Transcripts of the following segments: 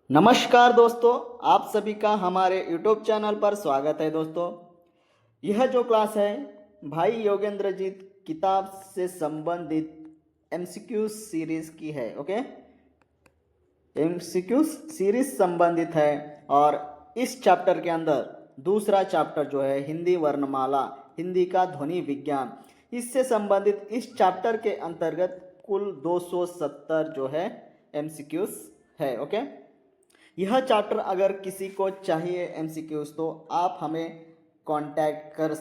नमस्कार दोस्तों, आप सभी का हमारे YouTube चैनल पर स्वागत है। दोस्तों, यह जो क्लास है भाई योगेंद्र जीत किताब से संबंधित MCQ सीरीज की है। ओके, MCQ सीरीज संबंधित है और इस चैप्टर के अंदर दूसरा चैप्टर जो है हिंदी वर्णमाला, हिंदी का ध्वनि विज्ञान, इससे संबंधित इस चैप्टर के अंतर्गत कुल 270 जो है MCQs है। ओके, यह चैप्टर अगर किसी को चाहिए MCQs तो आप हमें कांटेक्ट कर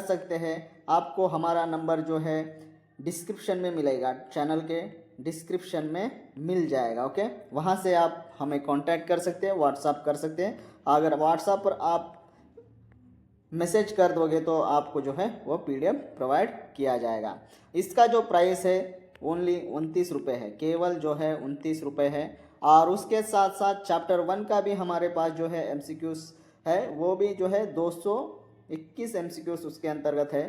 सकते हैं। आपको हमारा नंबर जो है डिस्क्रिप्शन में मिलेगा, चैनल के डिस्क्रिप्शन में मिल जाएगा। ओके, वहाँ से आप हमें कांटेक्ट कर सकते हैं, व्हाट्सअप कर सकते हैं। अगर व्हाट्सअप पर आप मैसेज कर दोगे तो आपको जो है वो PDF प्रोवाइड किया जाएगा। इसका जो प्राइस है ओनली 29 रुपये है, केवल जो है 29 रुपये है। और उसके साथ साथ चैप्टर 1 का भी हमारे पास जो है MCQs है, वो भी जो है 221 MCQs उसके अंतर्गत है।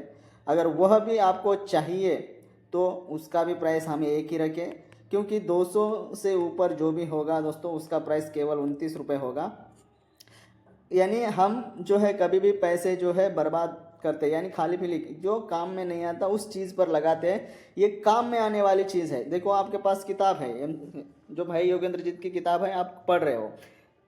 अगर वह भी आपको चाहिए तो उसका भी प्राइस हमें एक ही रखें, क्योंकि 200 से ऊपर जो भी होगा दोस्तों उसका प्राइस केवल 29 रुपये होगा। यानी हम जो है कभी भी पैसे जो है बर्बाद करते, यानी खाली पीली जो काम में नहीं आता उस चीज़ पर लगाते हैं। ये काम में आने वाली चीज़ है। देखो, आपके पास किताब है, जो भाई योगेंद्र जीत की किताब है, आप पढ़ रहे हो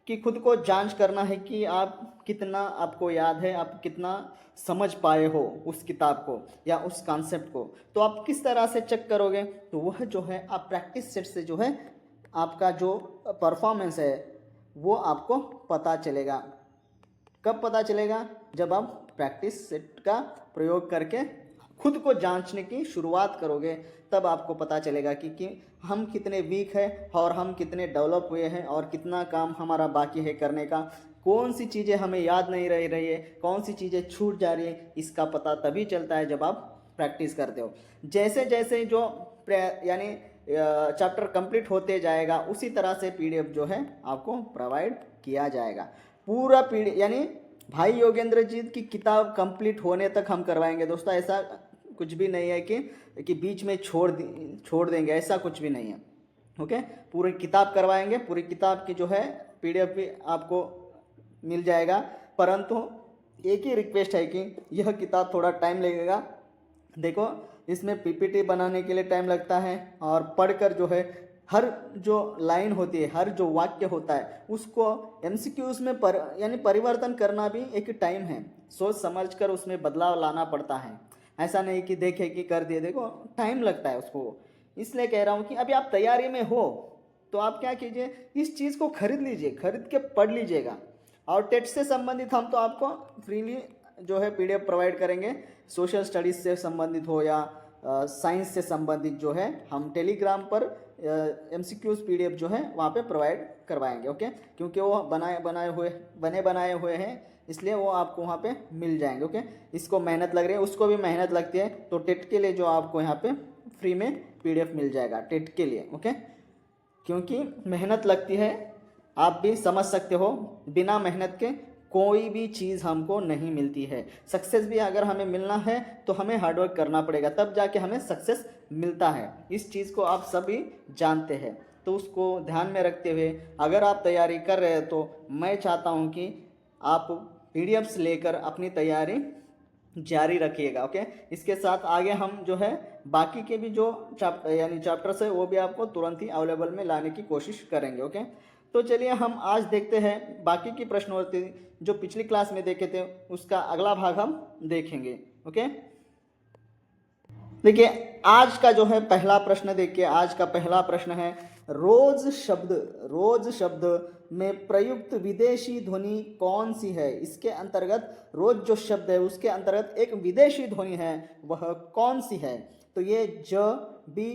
कि खुद को जांच करना है कि आप कितना, आपको याद है, आप कितना समझ पाए हो उस किताब को या उस कॉन्सेप्ट को। तो आप किस तरह से चेक करोगे? तो वह जो है आप प्रैक्टिस सेट से जो है आपका जो परफॉर्मेंस है वो आपको पता चलेगा। कब पता चलेगा? जब आप प्रैक्टिस सेट का प्रयोग करके खुद को जांचने की शुरुआत करोगे, तब आपको पता चलेगा कि हम कितने वीक हैं और हम कितने डेवलप हुए हैं और कितना काम हमारा बाकी है करने का। कौन सी चीज़ें हमें याद नहीं रह रही है, कौन सी चीज़ें छूट जा रही है, इसका पता तभी चलता है जब आप प्रैक्टिस करते हो। जैसे जैसे जो यानी चैप्टर कंप्लीट होते जाएगा उसी तरह से PDF जो है आपको प्रोवाइड किया जाएगा। पूरा PDF यानी भाई योगेंद्र जीत की किताब कंप्लीट होने तक हम करवाएंगे दोस्तों। ऐसा कुछ भी नहीं है कि बीच में छोड़ देंगे, ऐसा कुछ भी नहीं है। ओके, पूरी किताब करवाएंगे, पूरी किताब की जो है PDF भी आपको मिल जाएगा। परंतु एक ही रिक्वेस्ट है कि यह किताब थोड़ा टाइम लगेगा। देखो, इसमें PPT बनाने के लिए टाइम लगता है और पढ़कर जो है हर जो लाइन होती है, हर जो वाक्य होता है उसको MCQs में यानी परिवर्तन करना भी एक टाइम है। सोच समझ कर उसमें बदलाव लाना पड़ता है। ऐसा नहीं कि देखे कि कर दिए, देखो टाइम लगता है उसको। इसलिए कह रहा हूँ कि अभी आप तैयारी में हो तो आप क्या कीजिए, इस चीज़ को खरीद लीजिए, खरीद के पढ़ लीजिएगा। और टेट से संबंधित हम तो आपको फ्रीली जो है PDF प्रोवाइड करेंगे। सोशल स्टडीज़ से संबंधित हो या साइंस से संबंधित जो है हम टेलीग्राम पर MCQs PDF जो है वहाँ पे प्रोवाइड करवाएंगे। ओके, क्योंकि वो बने बनाए हुए हैं, इसलिए वो आपको वहाँ पे मिल जाएंगे। ओके, इसको मेहनत लग रही है, उसको भी मेहनत लगती है, तो टेट के लिए जो आपको यहाँ पे फ्री में PDF मिल जाएगा टेट के लिए। ओके, क्योंकि मेहनत लगती है, आप भी समझ सकते हो, बिना मेहनत के कोई भी चीज़ हमको नहीं मिलती है। सक्सेस भी अगर हमें मिलना है तो हमें हार्डवर्क करना पड़ेगा, तब जाके हमें सक्सेस मिलता है। इस चीज़ को आप सभी जानते हैं, तो उसको ध्यान में रखते हुए अगर आप तैयारी कर रहे हैं तो मैं चाहता हूँ कि आप PDFs लेकर अपनी तैयारी जारी रखिएगा। ओके, इसके साथ आगे हम जो है बाकी के भी जो चैप्टर्स है वो भी आपको तुरंत ही अवेलेबल में लाने की कोशिश करेंगे। ओके, तो चलिए हम आज देखते हैं बाकी की प्रश्नोत्तरी जो पिछली क्लास में देखे थे, उसका अगला भाग हम देखेंगे। ओके, देखिए आज का जो है पहला प्रश्न, देखिए आज का पहला प्रश्न है, रोज शब्द में प्रयुक्त विदेशी ध्वनि कौन सी है? इसके अंतर्गत रोज जो शब्द है उसके अंतर्गत एक विदेशी ध्वनि है, वह कौन सी है? तो ये ज, बी,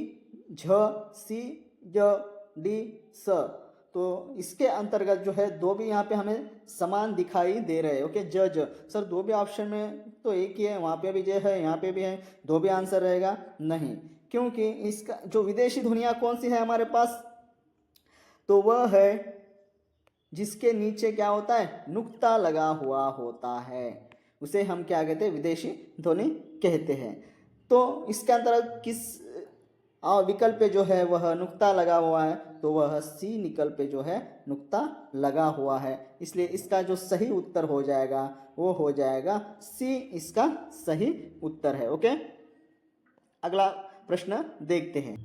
झ, सी, य, डी, स। तो इसके अंतर्गत जो है दो भी यहाँ पे हमें समान दिखाई दे रहे हैं। ओके, ज सर दो भी ऑप्शन में तो एक ही है, वहाँ पे भी ज है, यहाँ पे भी है, दो भी आंसर रहेगा नहीं, क्योंकि इसका जो विदेशी ध्वनियाँ कौन सी है हमारे पास, तो वह है जिसके नीचे क्या होता है, नुक्ता लगा हुआ होता है, उसे हम क्या कहते हैं, विदेशी ध्वनि कहते हैं। तो इसके अंतर्गत किस और विकल्प पे जो है वह नुक्ता लगा हुआ है, तो वह सी विकल्प पे जो है नुक्ता लगा हुआ है। इसलिए इसका जो सही उत्तर हो जाएगा वो हो जाएगा सी, इसका सही उत्तर है। ओके, अगला प्रश्न देखते हैं।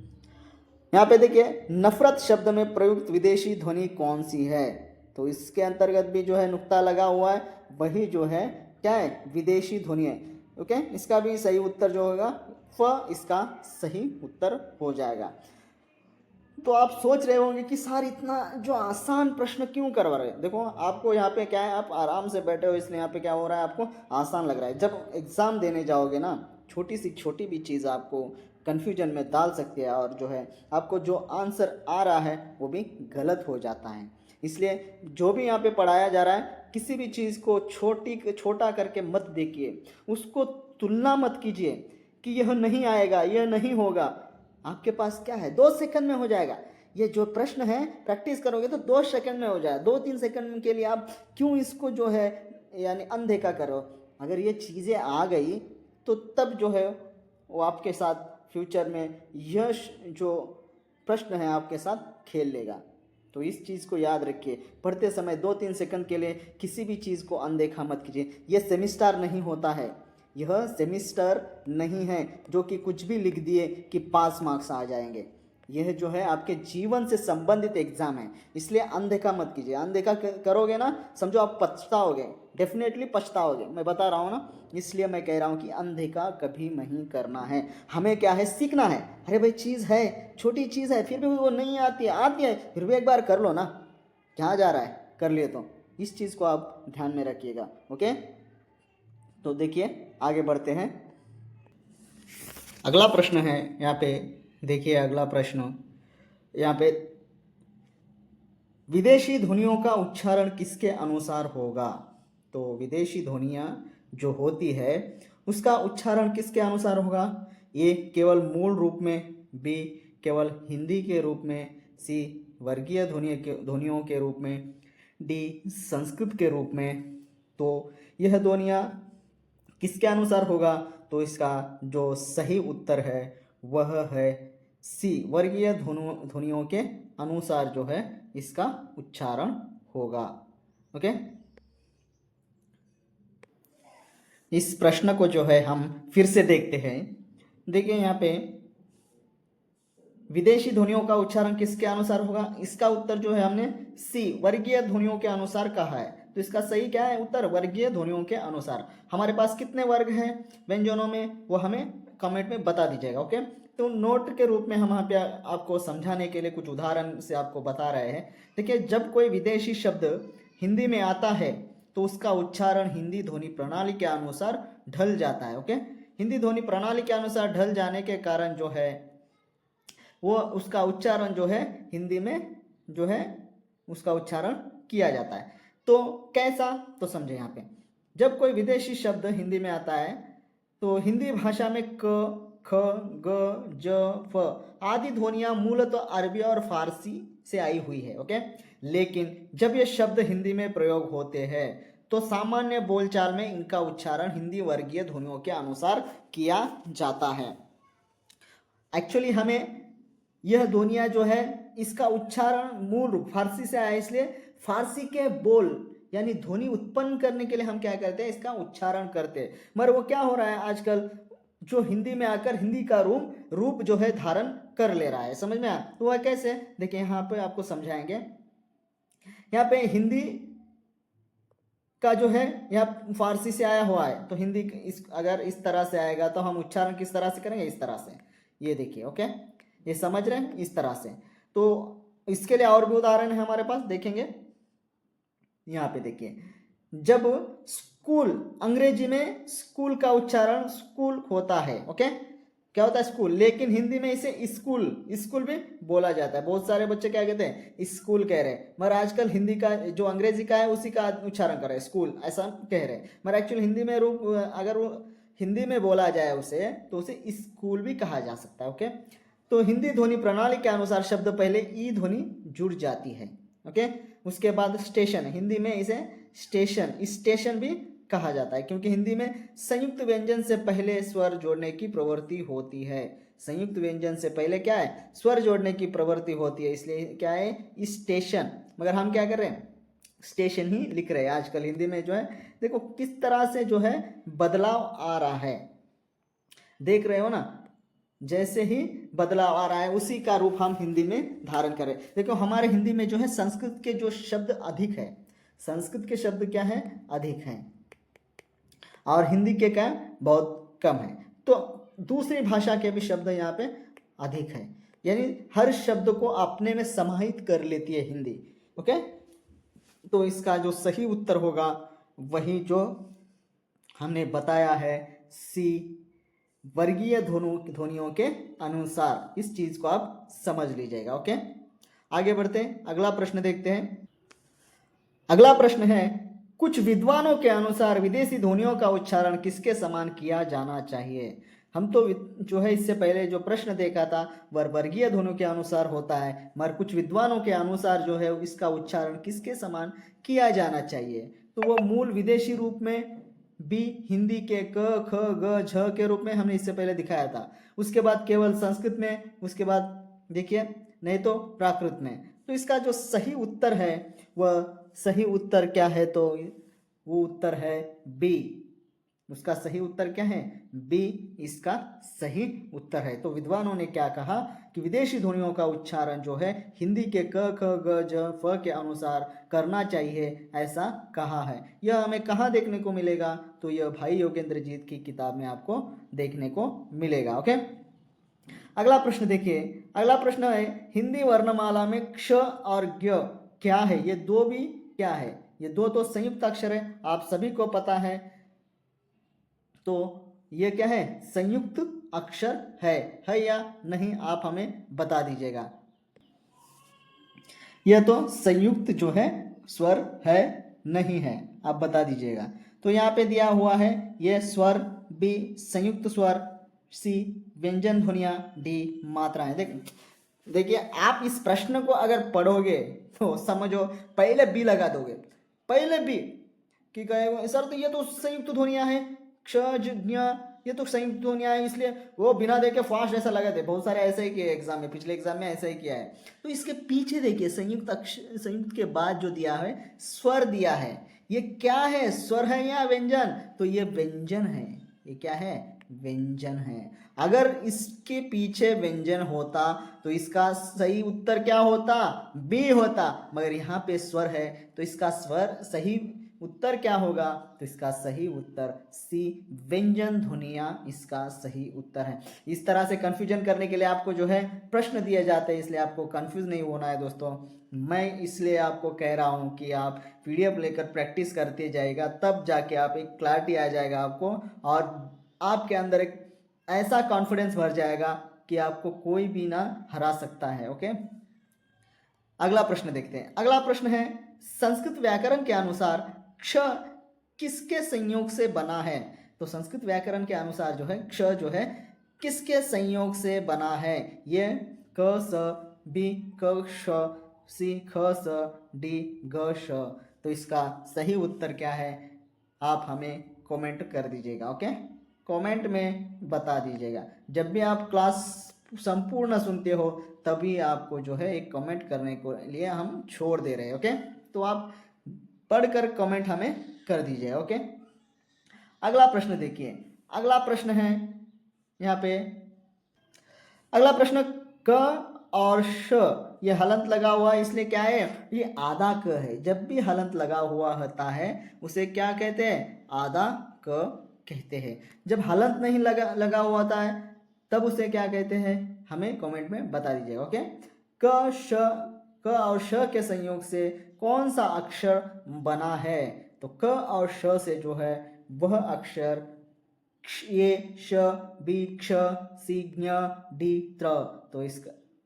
यहाँ पे देखिए, नफरत शब्द में प्रयुक्त विदेशी ध्वनि कौन सी है? तो इसके अंतर्गत भी जो है नुक्ता लगा हुआ है, वही जो है क्या है, विदेशी ध्वनि है। ओके, इसका भी सही उत्तर जो होगा फ, इसका सही उत्तर हो जाएगा। तो आप सोच रहे होंगे कि सर इतना जो आसान प्रश्न क्यों करवा रहे हैं। देखो आपको यहाँ पे क्या है, आप आराम से बैठे हो इसलिए यहाँ पे क्या हो रहा है, आपको आसान लग रहा है। जब एग्ज़ाम देने जाओगे ना, छोटी सी छोटी भी चीज़ आपको कन्फ्यूजन में डाल सकती है, और जो है आपको जो आंसर आ रहा है वो भी गलत हो जाता है। इसलिए जो भी यहाँ पे पढ़ाया जा रहा है, किसी भी चीज़ को छोटा करके मत देखिए, उसको तुलना मत कीजिए कि यह नहीं आएगा, यह नहीं होगा। आपके पास क्या है, 2 सेकंड में हो जाएगा। ये जो प्रश्न है प्रैक्टिस करोगे तो 2 सेकंड में हो जाए। 2-3 सेकंड के लिए आप क्यों इसको जो है यानी अनदेखा करो। अगर ये चीज़ें आ गई तो तब जो है वो आपके साथ फ्यूचर में यह जो प्रश्न है आपके साथ खेल लेगा। तो इस चीज़ को याद रखिए, पढ़ते समय 2-3 सेकंड के लिए किसी भी चीज़ को अनदेखा मत कीजिए। यह सेमिस्टर नहीं होता है, यह सेमिस्टर नहीं है जो कि कुछ भी लिख दिए कि पास मार्क्स आ जाएंगे। यह जो है आपके जीवन से संबंधित एग्जाम है, इसलिए अनदेखा मत कीजिए। अनदेखा करोगे ना, समझो आप पछताओगे, डेफिनेटली पछताओगे, मैं बता रहा हूँ ना। इसलिए मैं कह रहा हूँ कि अनदेखा कभी नहीं करना है। हमें क्या है, सीखना है। अरे भाई चीज़ है, छोटी चीज़ है, फिर भी वो नहीं आती है, आती है फिर भी एक बार कर लो ना, क्या जा रहा है, कर लिए। तो इस चीज़ को आप ध्यान में रखिएगा। ओके, तो देखिए आगे बढ़ते हैं। अगला प्रश्न है यहाँ पे, देखिए अगला प्रश्न यहाँ पे, विदेशी ध्वनियों का उच्चारण किसके अनुसार होगा? तो विदेशी ध्वनियाँ जो होती है उसका उच्चारण किसके अनुसार होगा? ए केवल मूल रूप में, बी केवल हिंदी के रूप में, सी वर्गीय ध्वनियों के रूप में, डी संस्कृत के रूप में। तो यह ध्वनियाँ किसके अनुसार होगा? तो इसका जो सही उत्तर है वह है सी, वर्गीय ध्वनियों के अनुसार जो है इसका उच्चारण होगा। ओके, इस प्रश्न को जो है हम फिर से देखते हैं। देखिए यहाँ पे, विदेशी ध्वनियों का उच्चारण किसके अनुसार होगा? इसका उत्तर जो है हमने सी, वर्गीय ध्वनियों के अनुसार कहा है। तो इसका सही क्या है उत्तर? वर्गीय ध्वनियों के अनुसार। हमारे पास कितने वर्ग हैं व्यंजनों में, वो हमें कमेंट में बता दीजिएगा। ओके, तो नोट के रूप में हम यहाँ पे आपको समझाने के लिए कुछ उदाहरण से आपको बता रहे हैं। देखिए, जब कोई विदेशी शब्द हिंदी में आता है तो उसका उच्चारण हिंदी ध्वनि प्रणाली के अनुसार ढल जाता है। ओके, हिंदी ध्वनि प्रणाली के अनुसार ढल जाने के कारण जो है वो उसका उच्चारण जो है हिंदी में जो है उसका उच्चारण किया जाता है। तो कैसा, तो समझे यहाँ पे, जब कोई विदेशी शब्द हिंदी में आता है तो हिंदी भाषा में क, ख, ग, ज, फ आदि ध्वनियाँ मूलतः अरबी और फारसी से आई हुई है। ओके, लेकिन जब ये शब्द हिंदी में प्रयोग होते हैं तो सामान्य बोलचाल में इनका उच्चारण हिंदी वर्गीय ध्वनियों के अनुसार किया जाता है। एक्चुअली हमें यह ध्वनियाँ जो है इसका उच्चारण मूल रूप फारसी से आया, इसलिए फारसी के बोल यानी ध्वनि उत्पन्न करने के लिए हम क्या करते हैं, इसका उच्चारण करते हैं। मगर वो क्या हो रहा है आजकल, जो हिंदी में आकर हिंदी का रूप जो है धारण कर ले रहा है। समझ में आया? तो वह कैसे, देखिए यहाँ पे आपको समझाएंगे। यहाँ पे हिंदी का जो है यहाँ फारसी से आया हुआ है, तो हिंदी अगर इस तरह से आएगा तो हम उच्चारण किस तरह से करेंगे, इस तरह से। ये देखिए, ओके, ये समझ रहे हैं, इस तरह से। तो इसके लिए और भी उदाहरण है हमारे पास, देखेंगे। यहाँ पे देखिए, जब स्कूल, अंग्रेजी में स्कूल का उच्चारण स्कूल होता है। ओके, क्या होता है, स्कूल, लेकिन हिंदी में इसे स्कूल भी बोला जाता है। बहुत सारे बच्चे क्या कहते हैं, स्कूल कह रहे हैं, मगर आजकल हिंदी का जो अंग्रेजी का है उसी का उच्चारण कर रहे हैं, स्कूल ऐसा कह रहे हैं। मगर एक्चुअली हिंदी में अगर वो हिंदी में बोला जाए उसे, तो उसे स्कूल भी कहा जा सकता है। ओके, तो हिंदी ध्वनि प्रणाली के अनुसार शब्द पहले ई ध्वनि जुड़ जाती है। ओके, उसके बाद स्टेशन, हिंदी में इसे स्टेशन भी कहा जाता है, क्योंकि हिंदी में संयुक्त व्यंजन से पहले स्वर जोड़ने की प्रवृत्ति होती है। संयुक्त व्यंजन से पहले क्या है, स्वर जोड़ने की प्रवृत्ति होती है, इसलिए क्या है स्टेशन। मगर हम क्या कर रहे हैं, स्टेशन ही लिख रहे हैं आजकल हिंदी में जो है। देखो किस तरह से जो है बदलाव आ रहा है, देख रहे हो ना, जैसे ही बदलाव आ रहा है उसी का रूप हम हिंदी में धारण करें। देखो हमारे हिंदी में जो है संस्कृत के जो शब्द अधिक है, संस्कृत के शब्द क्या है, अधिक हैं, और हिंदी के क्या बहुत कम है। तो दूसरी भाषा के भी शब्द यहाँ पे अधिक है, यानी हर शब्द को अपने में समाहित कर लेती है हिंदी। ओके, तो इसका जो सही उत्तर होगा वही जो हमने बताया है, सी, वर्गीय ध्वनियों के अनुसार। इस चीज को आप समझ लीजिएगा। ओके, आगे बढ़ते हैं, अगला प्रश्न देखते हैं। अगला प्रश्न है, कुछ विद्वानों के अनुसार विदेशी ध्वनियों का उच्चारण किसके समान किया जाना चाहिए। हम तो जो है इससे पहले जो प्रश्न देखा था वह वर्गीय ध्वनियों के अनुसार होता है, मगर कुछ विद्वानों के अनुसार जो है इसका उच्चारण किसके समान किया जाना चाहिए। तो वो मूल विदेशी रूप में बी, हिंदी के क, ख, ग, झ के रूप में हमने इससे पहले दिखाया था, उसके बाद केवल संस्कृत में, उसके बाद देखिए नहीं तो प्राकृत में। तो इसका जो सही उत्तर है वह सही उत्तर क्या है, तो वो उत्तर है बी। उसका सही उत्तर क्या है, बी इसका सही उत्तर है। तो विद्वानों ने क्या कहा कि विदेशी ध्वनियों का उच्चारण जो है हिंदी के क, ख, ग, ज, फ के अनुसार करना चाहिए, ऐसा कहा है। यह हमें कहाँ देखने को मिलेगा, तो यह भाई योगेंद्र जीत की किताब में आपको देखने को मिलेगा। ओके, अगला प्रश्न देखिए। अगला प्रश्न है, हिंदी वर्णमाला में क्ष और ज्ञ क्या है। ये दो भी क्या है, ये दो तो संयुक्त अक्षर है, आप सभी को पता है। तो ये क्या है, संयुक्त अक्षर है या नहीं, आप हमें बता दीजिएगा। यह तो संयुक्त जो है स्वर है नहीं है, आप बता दीजिएगा। तो यहाँ पे दिया हुआ है ये स्वर, बी संयुक्त स्वर, सी व्यंजन ध्वनियां, डी मात्राएं। देखिए आप इस प्रश्न को अगर पढ़ोगे तो समझो पहले बी लगा दोगे, पहले बी कि कहेगा सर तो ये तो संयुक्त ध्वनियां हैं, क्ष ज्ञ ये तो संयुक्त ध्वनियां हैं, इसलिए वो बिना देखे फास्ट ऐसा लगा दे। बहुत सारे ऐसे ही किए एग्जाम में, पिछले एग्जाम में ऐसा ही किया है। तो इसके पीछे देखिए संयुक्त अक्षर, संयुक्त के बाद जो दिया है स्वर दिया है, ये क्या है, स्वर है या व्यंजन, तो ये व्यंजन है। ये क्या है, व्यंजन है। अगर इसके पीछे व्यंजन होता तो इसका सही उत्तर क्या होता, बी होता, मगर यहाँ पे स्वर है तो इसका स्वर सही उत्तर क्या होगा, तो इसका सही उत्तर सी व्यंजन ध्वनियां इसका सही उत्तर है। इस तरह से कंफ्यूजन करने के लिए आपको जो है प्रश्न दिए जाते हैं, इसलिए आपको कंफ्यूज नहीं होना है दोस्तों। मैं इसलिए आपको कह रहा हूं कि आप पीडीएफ लेकर प्रैक्टिस करते जाइएगा, तब जाके आप एक क्लैरिटी आ जाएगा आपको, और आपके अंदर एक ऐसा कॉन्फिडेंस भर जाएगा कि आपको कोई भी ना हरा सकता है। ओके, अगला प्रश्न देखते हैं। अगला प्रश्न है, संस्कृत व्याकरण के अनुसार क्ष किसके संयोग से बना है। तो संस्कृत व्याकरण के अनुसार जो है क्ष जो है किसके संयोग से बना है। ये क स बी क श सी ख स डी ग श। तो इसका सही उत्तर क्या है, आप हमें कमेंट कर दीजिएगा। ओके, कमेंट में बता दीजिएगा। जब भी आप क्लास संपूर्ण सुनते हो तभी आपको जो है एक कमेंट करने को लिए हम छोड़ दे रहे हैं। ओके, तो आप पढ़कर कमेंट हमें कर दीजिए। ओके, अगला प्रश्न देखिए। अगला प्रश्न है यहाँ पे, अगला प्रश्न क और श, ये हलंत लगा हुआ है, इसलिए क्या है, ये आधा क है। जब भी हलंत लगा हुआ होता है उसे क्या कहते हैं, आधा क कहते हैं। जब हलंत नहीं लगा हुआ होता है तब उसे क्या कहते हैं, हमें कमेंट में बता दीजिएगा। ओके, क श, क और श के संयोग से कौन सा अक्षर बना है। तो क और श से जो है वह अक्षर ये श बी क्ष सी ज्ञ डी त्र। तो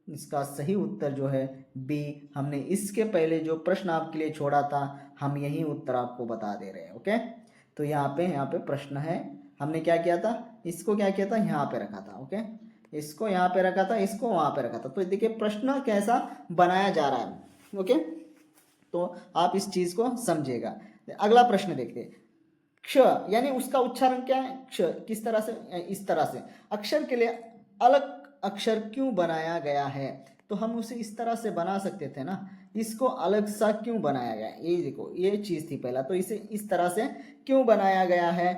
इसका सही उत्तर जो है बी। हमने इसके पहले जो प्रश्न आपके लिए छोड़ा था हम यही उत्तर आपको बता दे रहे हैं। ओके, तो यहाँ पे प्रश्न है, हमने क्या किया था, इसको क्या किया था, यहाँ पे रखा था। ओके, इसको यहाँ पे रखा था, इसको वहां पे रखा था। तो देखिए प्रश्न कैसा बनाया जा रहा है। ओके, तो आप इस चीज को समझिएगा। अगला प्रश्न देखते हैं। क्ष यानी उसका उच्चारण क्या है, क्ष किस तरह से, इस तरह से। अक्षर के लिए अलग अक्षर क्यों बनाया गया है? तो हम उसे इस तरह से बना सकते थे ना, इसको अलग सा क्यों बनाया गया? ये देखो, ये चीज़ थी पहला, तो इसे इस तरह से क्यों बनाया गया है?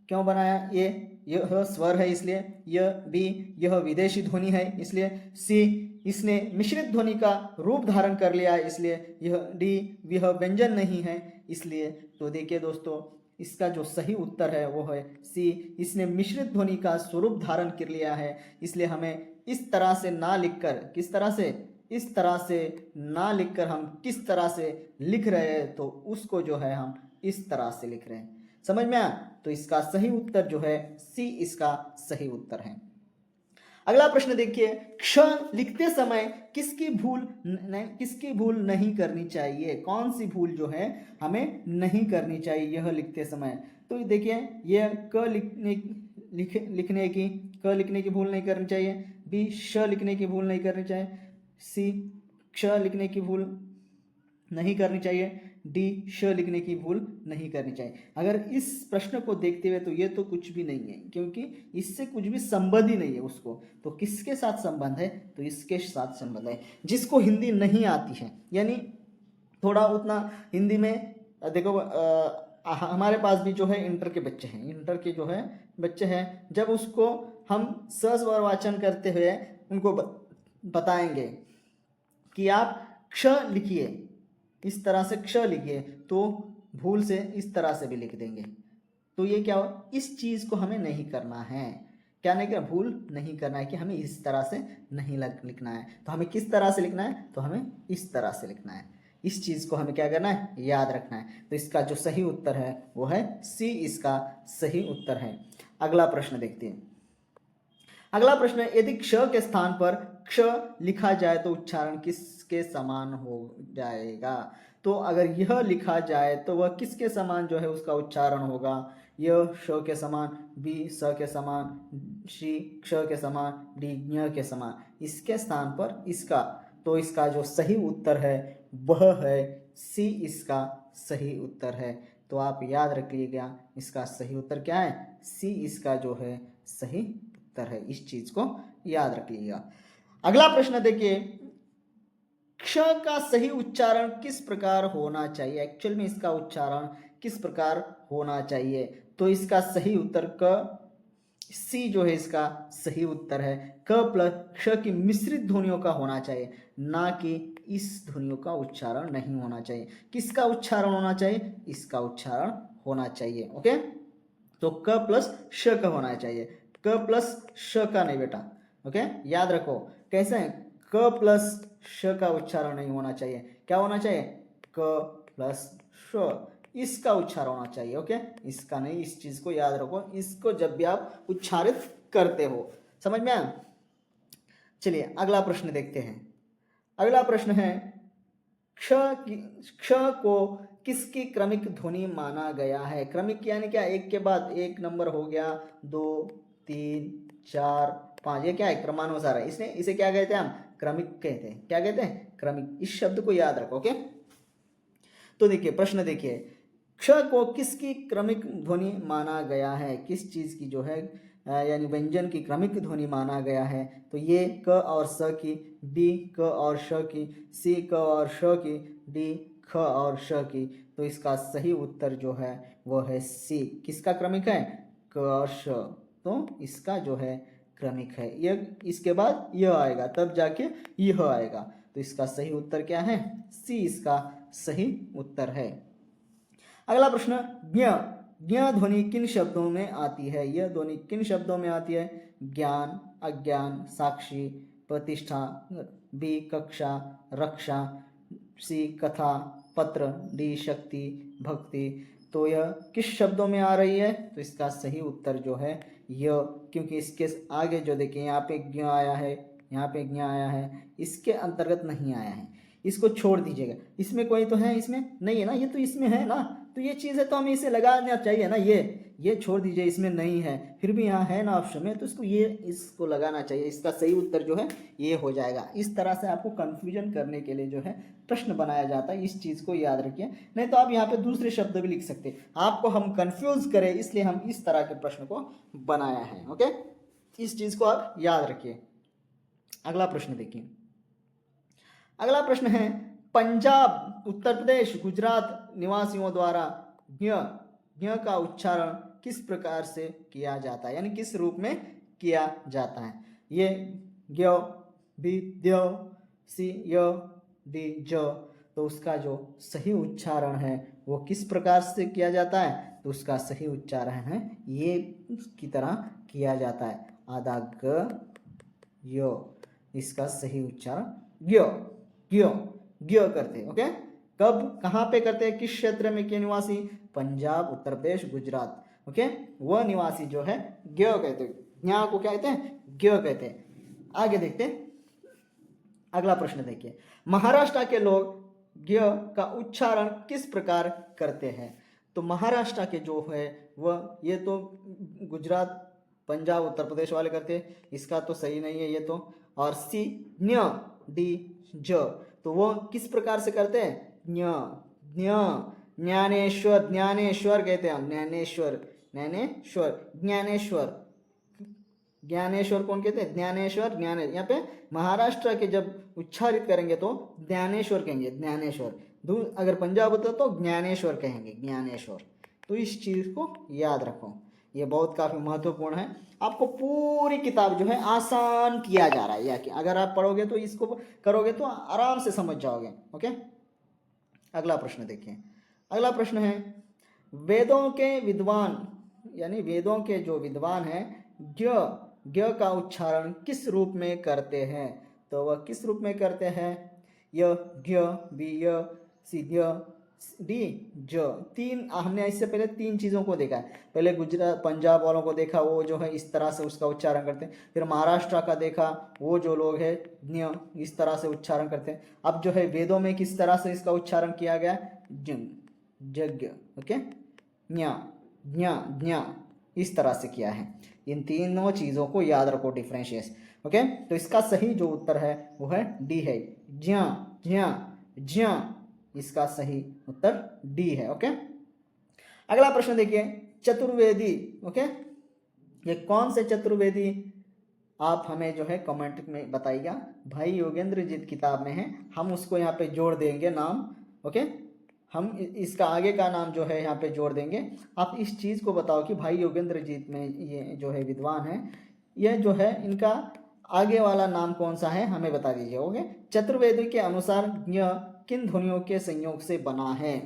क्यों बनाया? यह स्वर है इसलिए, यह बी यह विदेशी ध्वनि है इसलिए, सी इसने मिश्रित ध्वनि का रूप धारण कर लिया इसलिए, यह डी यह व्यंजन नहीं है इसलिए। तो देखिए दोस्तों, इसका जो सही उत्तर है वो है सी, इसने मिश्रित ध्वनि का स्वरूप धारण कर लिया है इसलिए हमें इस तरह से ना लिखकर, किस तरह से, इस तरह से ना लिखकर हम किस तरह से लिख रहे हैं, तो उसको जो है हम इस तरह से लिख रहे हैं। समझ में आया? तो इसका सही उत्तर जो है सी इसका सही उत्तर है। अगला प्रश्न देखिए, क्ष लिखते समय किसकी भूल नहीं करनी चाहिए? कौन सी भूल जो है हमें नहीं करनी चाहिए यह लिखते समय? तो देखिए, यह क लिखने की भूल नहीं करनी चाहिए, बी श लिखने की भूल नहीं करनी चाहिए, सी क्ष लिखने की भूल नहीं करनी चाहिए, डी श लिखने की भूल नहीं करनी चाहिए। अगर इस प्रश्न को देखते हुए तो ये तो कुछ भी नहीं है, क्योंकि इससे कुछ भी संबंध ही नहीं है उसको। तो किसके साथ संबंध है? तो इसके साथ संबंध है। जिसको हिंदी नहीं आती है, यानी थोड़ा उतना हिंदी में देखो, हमारे पास भी जो है इंटर के बच्चे हैं, इंटर के जो है बच्चे हैं, जब उसको हम स्वर वाचन करते हुए उनको बताएंगे कि आप क्ष लिखिए, इस तरह से क्ष लिखिए, तो भूल से इस तरह से भी लिख देंगे। तो ये क्या हो, इस चीज़ को हमें नहीं करना है। क्या नहीं करना? भूल नहीं करना है कि हमें इस तरह से नहीं लिखना है। तो हमें किस तरह से लिखना है? तो हमें इस तरह से लिखना है। इस चीज़ को हमें क्या करना है? याद रखना है। तो इसका जो सही उत्तर है वो है सी, इसका सही उत्तर है। अगला प्रश्न देखते हैं। अगला प्रश्न है, यदि क्ष के स्थान पर क्ष लिखा जाए तो उच्चारण किसके समान हो जाएगा? तो अगर यह लिखा जाए तो वह किसके समान जो है उसका उच्चारण होगा? यह श के समान, बी स के समान, सी क्ष के समान, डी ज्ञ के समान। इसके स्थान पर इसका, तो इसका जो सही उत्तर है वह है सी, इसका सही उत्तर है। तो आप याद रखिएगा, इसका सही उत्तर क्या है? सी, इसका जो है सही उत्तर है। इस चीज को याद रखिएगा। अगला प्रश्न देखिए, क्ष का सही उच्चारण किस प्रकार होना चाहिए? एक्चुअल में इसका उच्चारण किस प्रकार होना चाहिए? तो इसका सही उत्तर क, सी जो है इसका सही उत्तर है। क प्लस क्ष की मिश्रित ध्वनियों का होना चाहिए, ना कि इस ध्वनियों का उच्चारण नहीं होना चाहिए। किसका उच्चारण होना चाहिए? इसका उच्चारण होना चाहिए। ओके, तो क प्लस श का होना चाहिए, क प्लस श का नहीं बेटा। ओके, याद रखो कैसे है, क प्लस श का उच्चारण नहीं होना चाहिए। क्या होना चाहिए? क प्लस श, इसका उच्चारण होना चाहिए। ओके, इसका नहीं, इस चीज को याद रखो, इसको जब भी आप उच्चारित करते हो। समझ में आया? चलिए अगला प्रश्न देखते हैं। अगला प्रश्न है, क्ष को किसकी क्रमिक ध्वनि माना गया है? क्रमिक यानी क्या? एक के बाद एक नंबर हो गया, 2 3 4 5, ये क्या है? क्रमानुसार है। इसने इसे क्या कहते हैं? हम क्रमिक कहते हैं। क्या कहते हैं? क्रमिक। इस शब्द को याद रखो। ओके, तो देखिए प्रश्न देखिए, क्ष को किसकी क्रमिक ध्वनि माना गया है? किस चीज की जो है यानी व्यंजन की क्रमिक ध्वनि माना गया है? तो ये क और स की, बी क और श की, सी क और श की, डी ख और श की। तो इसका सही उत्तर जो है वो है सी। किसका क्रमिक है? क और श। तो इसका जो है क्रमिक है। यह इसके बाद यह आएगा, तब जाके यह आएगा। तो इसका सही उत्तर क्या है? सी, इसका सही उत्तर है। अगला प्रश्न, ज्ञ ध्वनि किन शब्दों में आती है? यह ध्वनि किन शब्दों में आती है? ज्ञान, अज्ञान, साक्षी, प्रतिष्ठा, बी कक्षा, रक्षा, सी कथा, पत्र, डी शक्ति, भक्ति। तो यह किस शब्दों में आ रही है? तो इसका सही उत्तर जो है यह, क्योंकि इसके आगे जो देखिए यहाँ पे ज्ञ आया है, यहाँ पे ज्ञ आया है, इसके अंतर्गत नहीं आया है। इसको छोड़ दीजिएगा, इसमें कोई तो है, इसमें नहीं है ना, ये तो इसमें है ना, तो ये चीज़ है तो हमें इसे लगाना चाहिए ना। ये छोड़ दीजिए, इसमें नहीं है, फिर भी यहाँ है ना ऑप्शन में, तो इसको लगाना चाहिए। इसका सही उत्तर जो है ये हो जाएगा। इस तरह से आपको कंफ्यूजन करने के लिए जो है प्रश्न बनाया जाता है। इस चीज़ को याद रखिए, नहीं तो आप यहाँ पे दूसरे शब्द भी लिख सकते हैं। आपको हम कंफ्यूज करें इसलिए हम इस तरह के प्रश्न को बनाया है। ओके, इस चीज़ को आप याद रखिए। अगला प्रश्न देखिए। अगला प्रश्न है, पंजाब, उत्तर प्रदेश, गुजरात निवासियों द्वारा ज्ञ ज्ञ का उच्चारण किस प्रकार से किया जाता है, यानी किस रूप में किया जाता है। ये ज्ञ बी द्य सी य डी ज, तो उसका जो सही उच्चारण है वो किस प्रकार से किया जाता है, तो उसका सही उच्चारण है ये की तरह किया जाता है, आधा ग य, इसका सही उच्चारण ज्ञ ज्ञ ज्ञ करते हैं। ओके, कब कहाँ पे करते हैं, किस क्षेत्र में के निवासी, पंजाब, उत्तर प्रदेश, गुजरात। ओके, वह निवासी जो है ज्ञ कहते हैं, ज्ञ को क्या कहते हैं, ज्ञ कहते हैं। आगे देखते हैं, अगला प्रश्न देखिए। महाराष्ट्र के लोग ज्ञ का उच्चारण किस प्रकार करते हैं, तो महाराष्ट्र के जो है वह, ये तो गुजरात, पंजाब, उत्तर प्रदेश वाले करते हैं, इसका तो सही नहीं है ये तो। और सी न्य डी ज, तो वो किस प्रकार से करते हैं, ज्ञ ज्ञ, ज्ञानेश्वर, ज्ञानेश्वर कहते हैं, ज्ञानेश्वर ज्ञानेश्वर ज्ञानेश्वर ज्ञानेश्वर कौन कहते हैं, ज्ञानेश्वर ज्ञाने, यहाँ पे महाराष्ट्र के जब उच्चारित करेंगे तो ज्ञानेश्वर कहेंगे, ज्ञानेश्वर। अगर पंजाब होता तो ज्ञानेश्वर कहेंगे, ज्ञानेश्वर। तो इस चीज को याद रखो, ये बहुत काफी महत्वपूर्ण है। आपको पूरी किताब जो है आसान किया जा रहा है, या कि अगर आप पढ़ोगे तो इसको करोगे तो आराम से समझ जाओगे। ओके, अगला प्रश्न देखिए। अगला प्रश्न है, वेदों के विद्वान, यानी वेदों के जो विद्वान हैं ज्ञ ज्ञ का उच्चारण किस रूप में करते हैं, तो वह किस रूप में करते हैं, य ज्ञ बी य सी ज्ञ डी ज। तीन, हमने इससे पहले तीन चीज़ों को देखा है। पहले गुजरात पंजाब वालों को देखा, वो जो है इस तरह से उसका उच्चारण करते हैं। फिर महाराष्ट्र का देखा, वो जो लोग हैं ज्ञ इस तरह से उच्चारण करते हैं। अब जो है वेदों में किस तरह से इसका उच्चारण किया गया, यज्ञ, ओके, ज्ञ ज्ञ ज्ञ, इस तरह से किया है। इन तीनों चीज़ों को याद रखो, डिफरेंशिएशन। ओके, तो इसका सही जो उत्तर है वो है डी है, ज्ञ ज्ञ ज्ञ, इसका सही उत्तर डी है। ओके, अगला प्रश्न देखिए, चतुर्वेदी। ओके, ये कौन से चतुर्वेदी, आप हमें जो है कमेंट में बताइएगा। भाई योगेंद्र जीत किताब में है, हम उसको यहाँ पे जोड़ देंगे नाम। ओके, हम इसका आगे का नाम जो है यहाँ पे जोड़ देंगे। आप इस चीज़ को बताओ कि भाई योगेंद्र जीत में ये जो है विद्वान है, ये जो है इनका आगे वाला नाम कौन सा है, हमें बता दीजिए। ओके, चतुर्वेदी के अनुसार ज्ञ किन ध्वनियों के संयोग से बना है,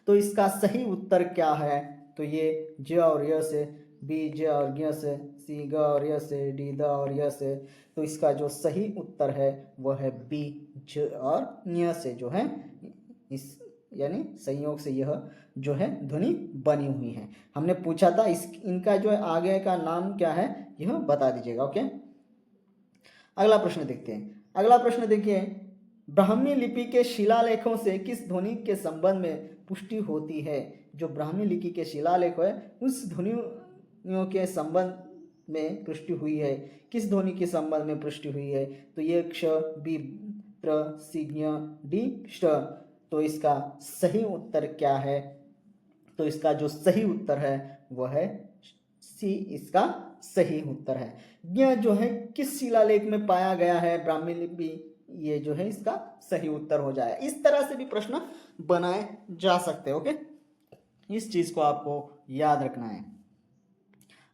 तो इसका सही उत्तर क्या है, तो ये ज और य से, बी ज और ज्ञ से, सी ग और य से, डी द और य से। तो इसका जो सही उत्तर है वह है बी ज और ञ से जो है, इस यानी संयोग से यह जो है ध्वनि बनी हुई है। हमने पूछा था इस इनका जो है आगे का नाम क्या है, यह बता दीजिएगा। ओके, अगला प्रश्न देखते हैं। अगला प्रश्न देखिए, ब्राह्मी लिपि के शिलालेखों से किस ध्वनि के संबंध में पुष्टि होती है, जो ब्राह्मी लिपि के शिलालेख है उस ध्वनियों के संबंध में पुष्टि हुई है, किस ध्वनि के संबंध में पुष्टि हुई है, तो ये क्ष बी प्र सी ज्ञ डी ष्ट। तो इसका सही उत्तर क्या है, तो इसका जो सही उत्तर है वह है सी, इसका सही उत्तर है। ज्ञ जो है किस शिलालेख में पाया गया है, ब्राह्मी लिपि, ये जो है इसका सही उत्तर हो जाए। इस तरह से भी प्रश्न बनाए जा सकते हैं। ओके, इस चीज को आपको याद रखना है।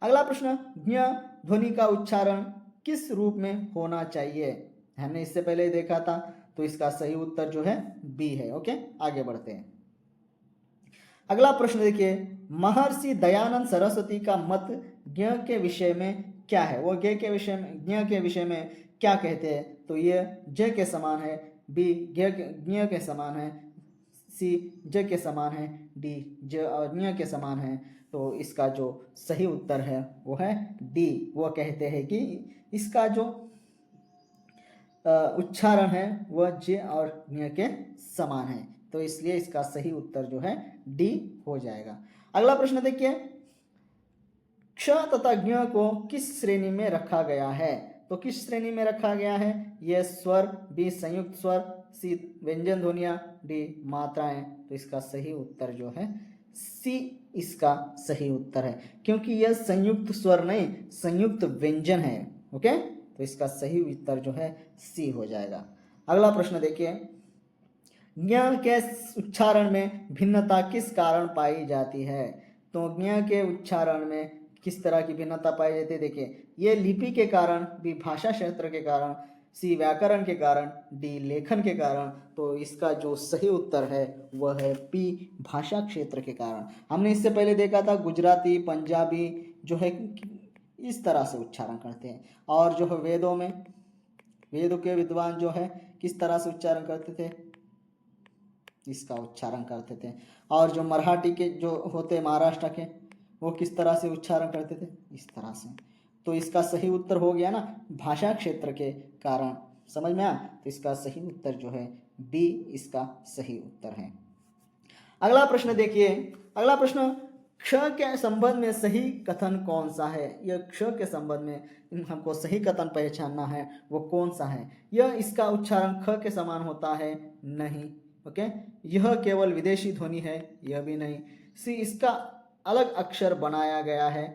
अगला प्रश्न, ज्ञ ध्वनि का उच्चारण किस रूप में होना चाहिए, हमने इससे पहले देखा था, तो इसका सही उत्तर जो है बी है। ओके, आगे बढ़ते हैं। अगला प्रश्न देखिए, महर्षि दयानंद सरस्वती का मत ज्ञ के विषय में क्या है, वो ज्ञ के विषय में, ज्ञ के विषय में क्या कहते हैं, तो ये ज के समान है, बी ज्ञ के समान है, सी ज के समान है, डी ज और ज्ञ के समान है। तो इसका जो सही उत्तर है वो है डी। वो कहते हैं कि इसका जो उच्चारण है वह ज और ज्ञ के समान है, तो इसलिए इसका सही उत्तर जो है डी हो जाएगा। अगला प्रश्न देखिए, क्ष तथा ज्ञ को किस श्रेणी में रखा गया है, तो किस श्रेणी में रखा गया है, ये स्वर, बी संयुक्त स्वर, सी व्यंजन ध्वनियां, डी मात्राएं। तो इसका सही उत्तर जो है सी, इसका सही उत्तर है, क्योंकि यह संयुक्त स्वर नहीं संयुक्त व्यंजन है। ओके, तो इसका सही उत्तर जो है सी हो जाएगा। अगला प्रश्न देखिए, ज्ञ के उच्चारण में भिन्नता किस कारण पाई जाती है? तो ज्ञ के उच्चारण में किस तरह की भिन्नता पाई जाती है? देखिए, ये लिपि के कारण, बी भाषा क्षेत्र के कारण, सी व्याकरण के कारण, डी लेखन के कारण। तो इसका जो सही उत्तर है वह है पी भाषा क्षेत्र के कारण। हमने इससे पहले देखा था गुजराती, पंजाबी जो है इस तरह से उच्चारण करते हैं, और जो है वेदों में, वेदों के विद्वान जो है किस तरह से उच्चारण करते थे, इसका उच्चारण करते थे। और जो मराठी के जो होते महाराष्ट्र के, वो किस तरह से उच्चारण करते थे, इस तरह से। तो इसका सही उत्तर हो गया ना भाषा क्षेत्र के कारण। समझ में आया? तो इसका सही उत्तर जो है बी इसका सही उत्तर है। अगला प्रश्न देखिए, अगला प्रश्न, क्ष के संबंध में सही कथन कौन सा है? यह क्ष के संबंध में हमको सही कथन पहचानना है, वो कौन सा है? यह इसका उच्चारण ख के समान होता है? नहीं। ओके, यह केवल विदेशी ध्वनि है? यह भी नहीं। सी इसका अलग अक्षर बनाया गया है?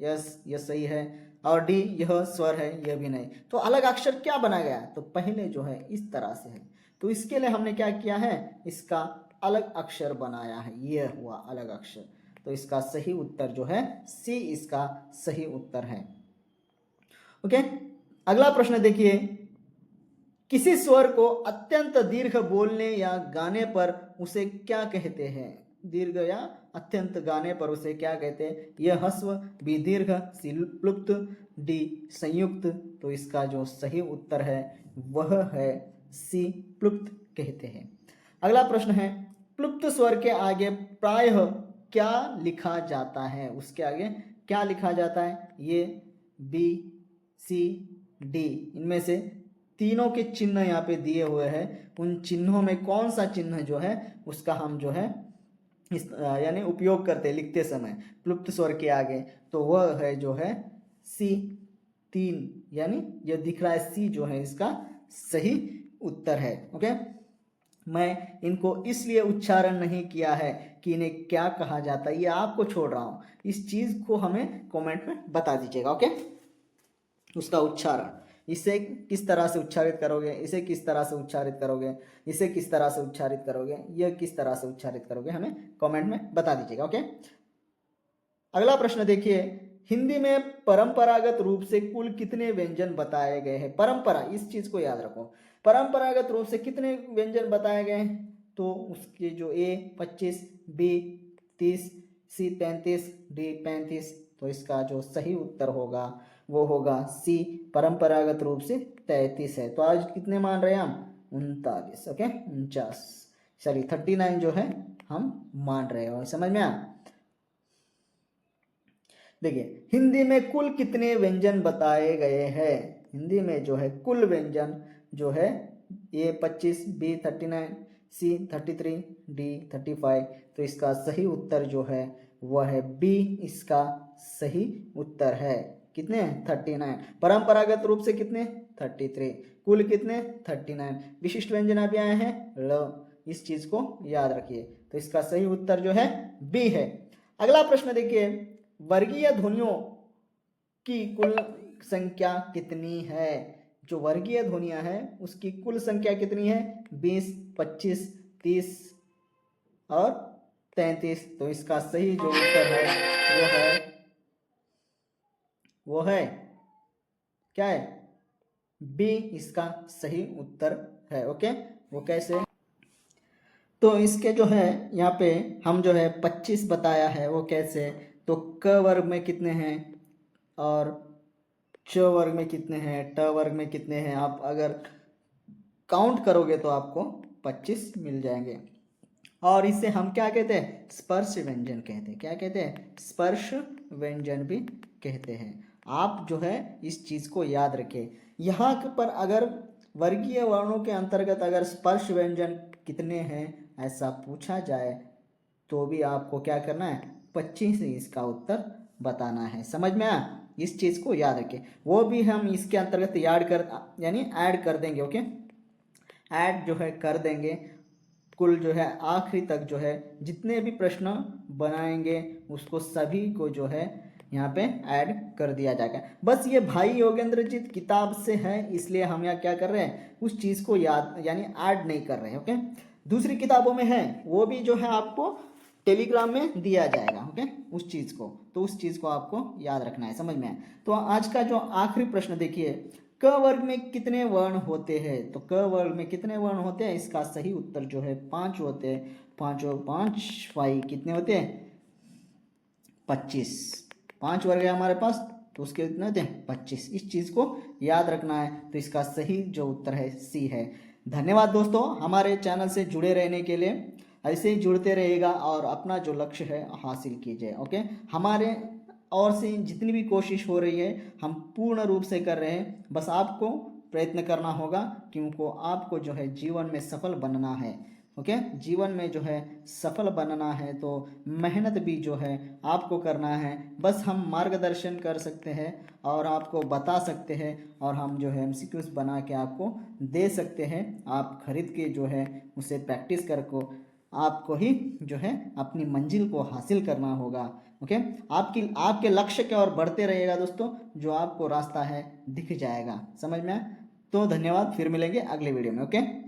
यस, यह सही है। और डी यह स्वर है? यह भी नहीं। तो अलग अक्षर क्या बनाया गया है? तो पहले जो है इस तरह से है, तो इसके लिए हमने क्या किया है, इसका अलग अक्षर बनाया है, यह हुआ अलग अक्षर। तो इसका सही उत्तर जो है सी इसका सही उत्तर है। ओके, अगला प्रश्न देखिए, किसी स्वर को अत्यंत दीर्घ बोलने या गाने पर उसे क्या कहते हैं? दीर्घ या अत्यंत गाने पर उसे क्या कहते हैं? यह ह्रस्व, बी दीर्घ, सी प्लुप्त, डी संयुक्त। तो इसका जो सही उत्तर है वह है सी प्लुप्त कहते हैं। अगला प्रश्न है, प्लुप्त स्वर के आगे प्रायः क्या लिखा जाता है? उसके आगे क्या लिखा जाता है? ये बी, सी, डी, इनमें से तीनों के चिन्ह यहाँ पे दिए हुए हैं। उन चिन्हों में कौन सा चिन्ह जो है उसका हम जो है इस यानी उपयोग करते हैं लिखते समय प्लुप्त स्वर के आगे, तो वह है जो है सी 3, यानी यह दिख रहा है सी जो है इसका सही उत्तर है। ओके, मैं इनको इसलिए उच्चारण नहीं किया है कि इन्हें क्या कहा जाता है, ये आपको छोड़ रहा हूँ। इस चीज को हमें कमेंट में बता दीजिएगा। ओके, उसका उच्चारण, इसे किस तरह से उच्चारित करोगे, इसे किस तरह से उच्चारित करोगे, इसे किस तरह से उच्चारित करोगे, यह किस तरह से उच्चारित करोगे, हमें कमेंट में बता दीजिएगा। ओके, अगला प्रश्न देखिए, हिंदी में परंपरागत रूप से कुल कितने व्यंजन बताए गए हैं? परंपरा, इस चीज को याद रखो, परंपरागत रूप से कितने व्यंजन बताए गए हैं? तो उसके जो ए 25, बी 30, सी 33, डी 35। तो इसका जो सही उत्तर होगा वो होगा सी, परंपरागत रूप से 33 है। तो आज कितने मान रहे हैं हम? 39। ओके, 49, सॉरी 39 जो है हम मान रहे हो। समझ में आया? देखिए, हिंदी में कुल कितने व्यंजन बताए गए हैं? हिंदी में जो है कुल व्यंजन जो है ए 25, बी 39, सी 33, डी 35। तो इसका सही उत्तर जो है वह है बी, इसका सही उत्तर है। कितने? 39। परंपरागत रूप से कितने? 33। कुल कितने? 39। विशिष्ट व्यंजन अभी आए हैं ल, इस चीज को याद रखिए। तो इसका सही उत्तर जो है बी है। अगला प्रश्न देखिए, वर्गीय ध्वनियों की कुल संख्या कितनी है? जो वर्गीय ध्वनियां हैं उसकी कुल संख्या कितनी है? 20, 25, 30 और 33। तो इसका सही जो उत्तर है वो है क्या है? बी इसका सही उत्तर है। ओके, वो कैसे? तो इसके जो है यहाँ पे हम जो है 25 बताया है, वो कैसे? तो क वर्ग में कितने हैं और च वर्ग में कितने हैं, ट वर्ग में कितने हैं, आप अगर काउंट करोगे तो आपको 25 मिल जाएंगे। और इसे हम क्या कहते हैं? स्पर्श व्यंजन कहते हैं। क्या कहते हैं? स्पर्श व्यंजन भी कहते हैं। आप जो है इस चीज को याद रखें। यहाँ पर अगर वर्गीय वर्णों के अंतर्गत अगर स्पर्श व्यंजन कितने हैं ऐसा पूछा जाए तो भी आपको क्या करना है? 25 से इसका उत्तर बताना है। समझ में आया? इस चीज को याद रखें। वो भी हम इसके अंतर्गत यानी ऐड कर देंगे। ओके, ऐड जो है कर देंगे। कुल जो है आखिरी तक जो है जितने भी प्रश्न बनाएंगे उसको सभी को जो है यहाँ पे ऐड कर दिया जाएगा। बस ये भाई योगेंद्रजीत किताब से है, इसलिए हम यहाँ क्या कर रहे हैं, उस चीज़ को याद यानी ऐड नहीं कर रहे हैं। ओके, दूसरी किताबों में है, वो भी जो है आपको टेलीग्राम में दिया जाएगा। ओके, उस चीज़ को, तो उस चीज़ को आपको याद रखना है, समझ में आए। तो आज का जो आखिरी प्रश्न देखिए, क वर्ग में कितने वर्ण होते हैं? तो क वर्ग में कितने वर्ण होते हैं? इसका सही उत्तर जो है 5 होते हैं। 5 और 5 फाइव कितने होते हैं? 25। 5 वर्ग है हमारे पास, तो उसके कितने होते हैं? 25। इस चीज़ को याद रखना है। तो इसका सही जो उत्तर है सी है। धन्यवाद दोस्तों, हमारे चैनल से जुड़े रहने के लिए। ऐसे ही जुड़ते रहेगा और अपना जो लक्ष्य है हासिल कीजिए। ओके, हमारे और से जितनी भी कोशिश हो रही है हम पूर्ण रूप से कर रहे हैं। बस आपको प्रयत्न करना होगा, क्योंकि आपको जो है जीवन में सफल बनना है। ओके, जीवन में जो है सफल बनना है तो मेहनत भी जो है आपको करना है। बस हम मार्गदर्शन कर सकते हैं और आपको बता सकते हैं, और हम जो है एमसीक्यूज बना के आपको दे सकते हैं। आप खरीद के जो है उसे प्रैक्टिस कर को आपको ही जो है अपनी मंजिल को हासिल करना होगा। ओके, आपके लक्ष्य की ओर बढ़ते रहिएगा दोस्तों, जो आपको रास्ता है दिख जाएगा। समझ में आया? तो धन्यवाद, फिर मिलेंगे अगले वीडियो में। ओके।